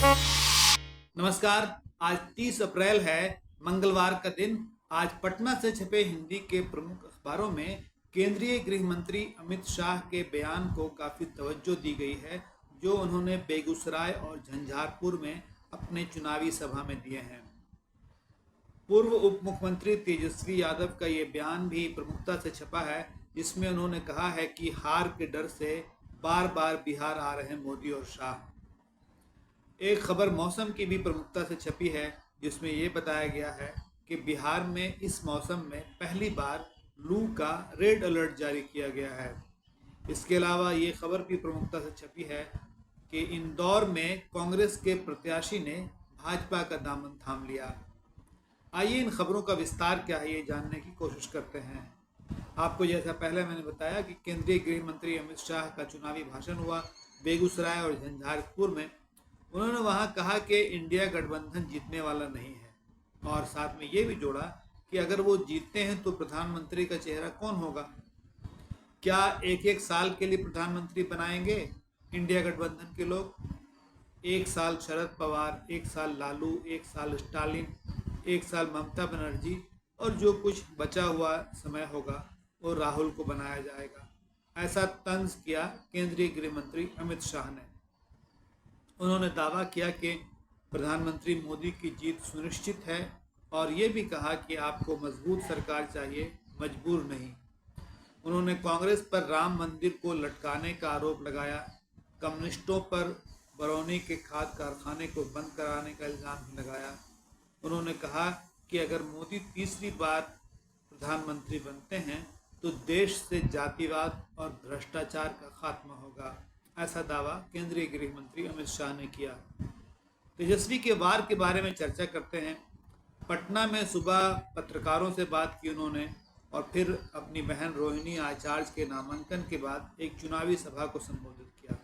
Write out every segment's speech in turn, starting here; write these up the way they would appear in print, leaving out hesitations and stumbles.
नमस्कार। आज 30 अप्रैल है, मंगलवार का दिन। आज पटना से छपे हिंदी के प्रमुख अखबारों में केंद्रीय गृह मंत्री अमित शाह के बयान को काफ़ी तवज्जो दी गई है, जो उन्होंने बेगूसराय और झंझारपुर में अपने चुनावी सभा में दिए हैं। पूर्व उप मुख्यमंत्री तेजस्वी यादव का ये बयान भी प्रमुखता से छपा है, जिसमें उन्होंने कहा है कि हार के डर से बार बार बिहार आ रहे मोदी और शाह। एक खबर मौसम की भी प्रमुखता से छपी है, जिसमें ये बताया गया है कि बिहार में इस मौसम में पहली बार लू का रेड अलर्ट जारी किया गया है। इसके अलावा ये खबर भी प्रमुखता से छपी है कि इंदौर में कांग्रेस के प्रत्याशी ने भाजपा का दामन थाम लिया। आइए इन खबरों का विस्तार क्या है, ये जानने की कोशिश करते हैं। आपको जैसा पहले मैंने बताया कि केंद्रीय गृह मंत्री अमित शाह का चुनावी भाषण हुआ बेगूसराय और झंझारपुर में। उन्होंने वहां कहा कि इंडिया गठबंधन जीतने वाला नहीं है, और साथ में ये भी जोड़ा कि अगर वो जीतते हैं तो प्रधानमंत्री का चेहरा कौन होगा। क्या एक एक साल के लिए प्रधानमंत्री बनाएंगे इंडिया गठबंधन के लोग? एक साल शरद पवार, एक साल लालू, एक साल स्टालिन, एक साल ममता बनर्जी, और जो कुछ बचा हुआ समय होगा वो राहुल को बनाया जाएगा। ऐसा तंज किया केंद्रीय गृह मंत्री अमित शाह ने। उन्होंने दावा किया कि प्रधानमंत्री मोदी की जीत सुनिश्चित है, और ये भी कहा कि आपको मजबूत सरकार चाहिए, मजबूर नहीं। उन्होंने कांग्रेस पर राम मंदिर को लटकाने का आरोप लगाया। कम्युनिस्टों पर बरौनी के खाद कारखाने को बंद कराने का इल्ज़ाम भी लगाया। उन्होंने कहा कि अगर मोदी तीसरी बार प्रधानमंत्री बनते हैं तो देश से जातिवाद और भ्रष्टाचार का खात्मा होगा। ऐसा दावा केंद्रीय गृह मंत्री अमित शाह ने किया। तेजस्वी के वार के बारे में चर्चा करते हैं। पटना में सुबह पत्रकारों से बात की उन्होंने, और फिर अपनी बहन रोहिणी आचार्य के नामांकन के बाद एक चुनावी सभा को संबोधित किया।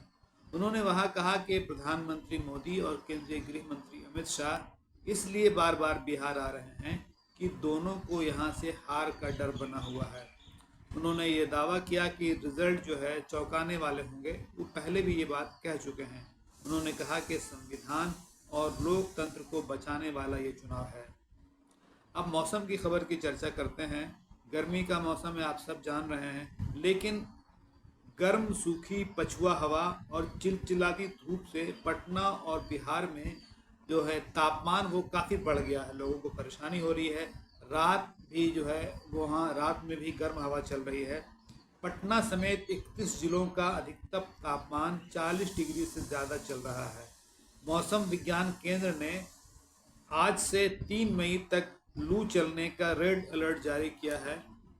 उन्होंने वहां कहा कि प्रधानमंत्री मोदी और केंद्रीय गृह मंत्री अमित शाह इसलिए बार बार बिहार आ रहे हैं कि दोनों को यहाँ से हार का डर बना हुआ है। उन्होंने ये दावा किया कि रिजल्ट जो है चौंकाने वाले होंगे। वो पहले भी ये बात कह चुके हैं। उन्होंने कहा कि संविधान और लोकतंत्र को बचाने वाला ये चुनाव है। अब मौसम की खबर की चर्चा करते हैं। गर्मी का मौसम है, आप सब जान रहे हैं, लेकिन गर्म सूखी पछुआ हवा और चिलचिलाती धूप से पटना और बिहार में जो है तापमान वो काफ़ी बढ़ गया है। लोगों को परेशानी हो रही है। रात भी जो है वहाँ रात में भी गर्म हवा चल रही है। पटना समेत 31 जिलों का अधिकतम तापमान 40 डिग्री से ज़्यादा चल रहा है। मौसम विज्ञान केंद्र ने आज से 3 मई तक लू चलने का रेड अलर्ट जारी किया है,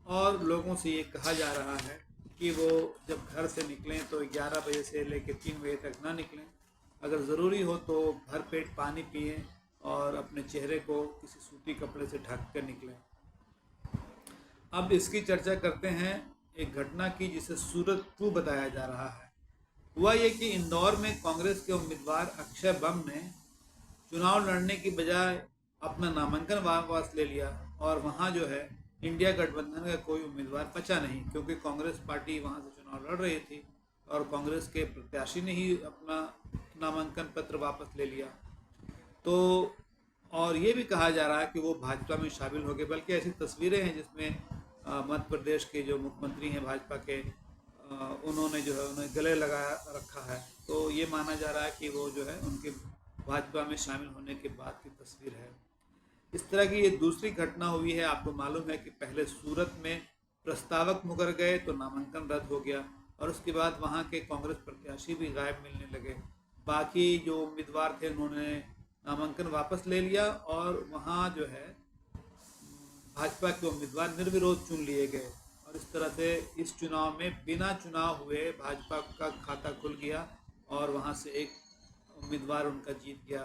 और लोगों से ये कहा जा रहा है कि वो जब घर से निकलें तो 11 बजे से लेकर 3 बजे तक ना निकलें। अगर ज़रूरी हो तो भरपेट पानी पिएं और अपने चेहरे को किसी सूती कपड़े से ढक कर निकलें। अब इसकी चर्चा करते हैं एक घटना की, जिसे सूरत 2 बताया जा रहा है। हुआ ये कि इंदौर में कांग्रेस के उम्मीदवार अक्षय बम ने चुनाव लड़ने की बजाय अपना नामांकन वापस ले लिया, और वहाँ जो है इंडिया गठबंधन का कोई उम्मीदवार बचा नहीं, क्योंकि कांग्रेस पार्टी वहाँ से चुनाव लड़ रही थी और कांग्रेस के प्रत्याशी ने ही अपना नामांकन पत्र वापस ले लिया। तो और ये भी कहा जा रहा है कि वो भाजपा में शामिल हो गए। बल्कि ऐसी तस्वीरें हैं जिसमें मध्य प्रदेश के जो मुख्यमंत्री हैं भाजपा के, उन्होंने जो है उन्हें गले लगा रखा है। तो ये माना जा रहा है कि वो जो है उनके भाजपा में शामिल होने के बाद की तस्वीर है। इस तरह की ये दूसरी घटना हुई है। आपको मालूम है कि पहले सूरत में प्रस्तावक मुकर गए तो नामांकन रद्द हो गया, और उसके बाद वहाँ के कांग्रेस प्रत्याशी भी गायब मिलने लगे। बाकी जो उम्मीदवार थे उन्होंने नामांकन वापस ले लिया, और वहाँ जो है भाजपा के उम्मीदवार निर्विरोध चुन लिए गए। और इस तरह से इस चुनाव में बिना चुनाव हुए भाजपा का खाता खुल गया, और वहाँ से एक उम्मीदवार उनका जीत गया।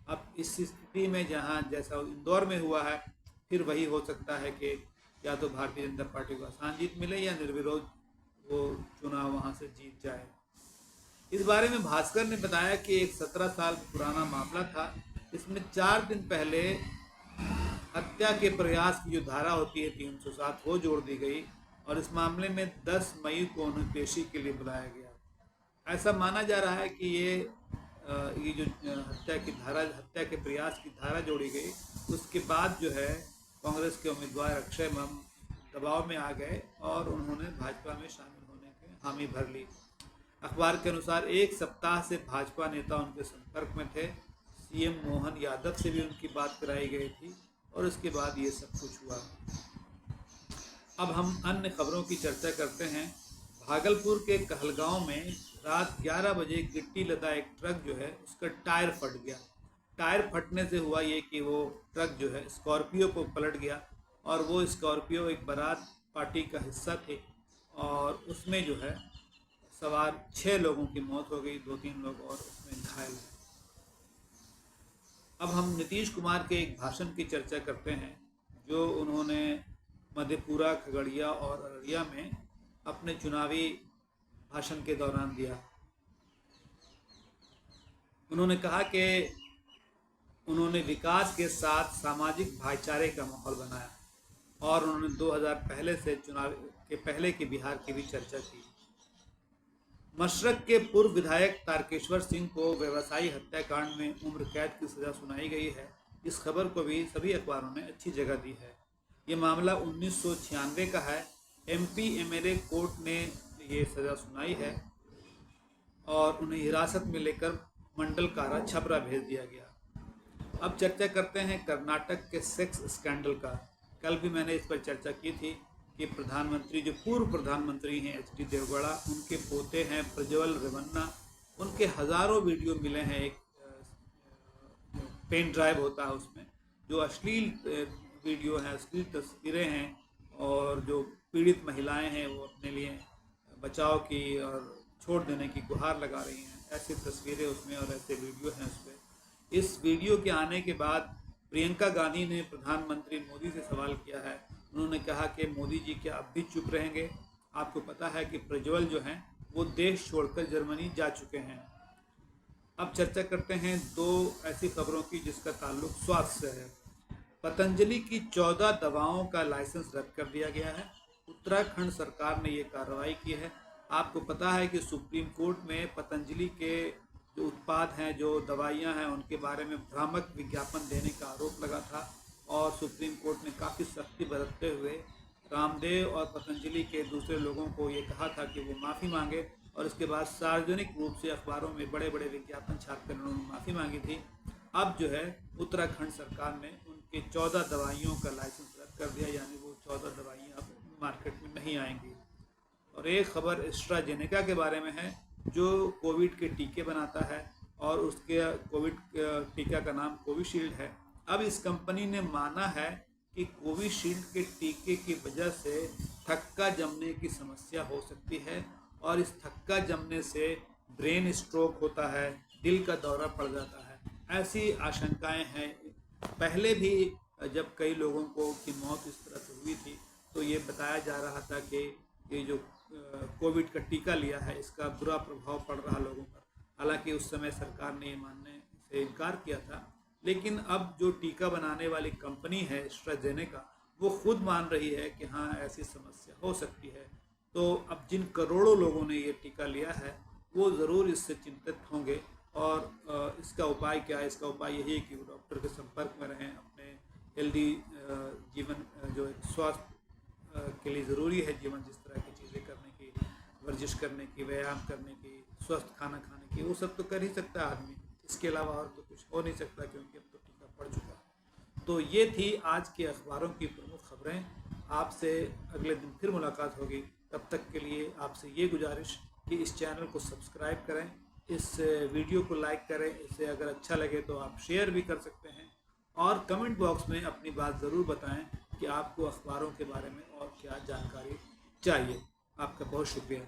अब इस स्थिति में जहाँ जैसा इंदौर में हुआ है, फिर वही हो सकता है कि या तो भारतीय जनता पार्टी को आसान जीत मिले या निर्विरोध वो चुनाव वहाँ से जीत जाए। इस बारे में भास्कर ने बताया कि एक 17 साल पुराना मामला था। इसमें 4 दिन पहले हत्या के प्रयास की जो धारा होती है 307 वो जोड़ दी गई, और इस मामले में 10 मई को उन्हें पेशी के लिए बुलाया गया। ऐसा माना जा रहा है कि ये ये जो हत्या के प्रयास की धारा जोड़ी गई, उसके बाद जो है कांग्रेस के उम्मीदवार अक्षय मम दबाव में आ गए और उन्होंने भाजपा में शामिल होने की हामी भर ली। अखबार के अनुसार एक सप्ताह से भाजपा नेता उनके संपर्क में थे। सीएम मोहन यादव से भी उनकी बात कराई गई थी और उसके बाद ये सब कुछ हुआ। अब हम अन्य खबरों की चर्चा करते हैं। भागलपुर के कहलगांव में रात 11 बजे गिट्टी लदा एक ट्रक जो है उसका टायर फट गया। टायर फटने से हुआ ये कि वो ट्रक जो है स्कॉर्पियो को पलट गया और वो स्कॉर्पियो एक बारात पार्टी का हिस्सा थे और उसमें जो है सवार 6 लोगों की मौत हो गई, 2-3 लोग और उसमें घायल हैं। अब हम नीतीश कुमार के एक भाषण की चर्चा करते हैं जो उन्होंने मधेपुरा, खगड़िया और अररिया में अपने चुनावी भाषण के दौरान दिया। उन्होंने कहा कि उन्होंने विकास के साथ सामाजिक भाईचारे का माहौल बनाया और उन्होंने 2000 पहले से चुनाव के पहले के बिहार की भी चर्चा की। मशरक के पूर्व विधायक तारकेश्वर सिंह को व्यवसायी हत्याकांड में उम्र कैद की सजा सुनाई गई है। इस खबर को भी सभी अखबारों ने अच्छी जगह दी है। ये मामला 1996 का है। MP MLA कोर्ट ने ये सजा सुनाई है और उन्हें हिरासत में लेकर मंडल कारा छपरा भेज दिया गया। अब चर्चा करते हैं कर्नाटक के सेक्स स्कैंडल का। कल भी मैंने इस पर चर्चा की थी कि प्रधानमंत्री, जो पूर्व प्रधानमंत्री हैं HD देवगौड़ा, उनके पोते हैं प्रज्वल रेवन्ना, उनके हज़ारों वीडियो मिले हैं। एक पेन ड्राइव होता है उसमें जो अश्लील वीडियो हैं, अश्लील तस्वीरें हैं और जो पीड़ित महिलाएं हैं वो अपने लिए बचाव की और छोड़ देने की गुहार लगा रही हैं। ऐसी तस्वीरें उसमें और ऐसे वीडियो हैं उसमें। इस वीडियो के आने के बाद प्रियंका गांधी ने प्रधानमंत्री मोदी से सवाल किया है। उन्होंने कहा कि मोदी जी क्या अब भी चुप रहेंगे? आपको पता है कि प्रज्वल जो हैं वो देश छोड़कर जर्मनी जा चुके हैं। अब चर्चा करते हैं 2 ऐसी खबरों की जिसका ताल्लुक स्वास्थ्य से है। पतंजलि की 14 दवाओं का लाइसेंस रद्द कर दिया गया है। उत्तराखंड सरकार ने ये कार्रवाई की है। आपको पता है कि सुप्रीम कोर्ट में पतंजलि के जो उत्पाद हैं, जो दवाइयाँ हैं, उनके बारे में भ्रामक विज्ञापन देने का आरोप लगा था और सुप्रीम कोर्ट ने काफ़ी सख्ती बरतते हुए रामदेव और पतंजलि के दूसरे लोगों को ये कहा था कि वो माफ़ी मांगे और इसके बाद सार्वजनिक रूप से अखबारों में बड़े बड़े विज्ञापन छापकर उन्होंने माफ़ी मांगी थी। अब जो है उत्तराखंड सरकार ने उनके 14 दवाइयों का लाइसेंस रद्द कर दिया, यानी वो 14 दवाइयाँ अब मार्केट में नहीं आएंगी। और एक खबर एस्ट्राजेनेका के बारे में है जो कोविड के टीके बनाता है और उसके कोविड टीका का नाम कोविशील्ड है। अब इस कंपनी ने माना है कि कोविशील्ड के टीके की वजह से थक्का जमने की समस्या हो सकती है और इस थक्का जमने से ब्रेन स्ट्रोक होता है, दिल का दौरा पड़ जाता है। ऐसी आशंकाएं हैं। पहले भी जब कई लोगों की मौत इस तरह से हुई थी तो ये बताया जा रहा था कि ये जो कोविड का टीका लिया है इसका बुरा प्रभाव पड़ रहा लोगों पर। हालांकि उस समय सरकार ने ये मानने से इनकार किया था, लेकिन अब जो टीका बनाने वाली कंपनी है एस्ट्राजेनेका, वो खुद मान रही है कि हाँ ऐसी समस्या हो सकती है। तो अब जिन करोड़ों लोगों ने ये टीका लिया है वो ज़रूर इससे चिंतित होंगे और इसका उपाय क्या है? इसका उपाय यही है कि वो डॉक्टर के संपर्क में रहें, अपने हेल्दी जीवन जो स्वास्थ्य के लिए ज़रूरी है जीवन, जिस तरह की चीज़ें करने की, वर्जिश करने की, व्यायाम करने की, स्वस्थ खाना खाने की, वो सब तो कर ही सकता है आदमी। इसके अलावा और तो कुछ हो नहीं सकता क्योंकि अब तो टीका पड़ चुका है। तो ये थी आज के अखबारों की प्रमुख खबरें। आपसे अगले दिन फिर मुलाकात होगी। तब तक के लिए आपसे ये गुजारिश कि इस चैनल को सब्सक्राइब करें, इस वीडियो को लाइक करें, इसे अगर अच्छा लगे तो आप शेयर भी कर सकते हैं और कमेंट बॉक्स में अपनी बात ज़रूर बताएं कि आपको अखबारों के बारे में और क्या जानकारी चाहिए। आपका बहुत शुक्रिया।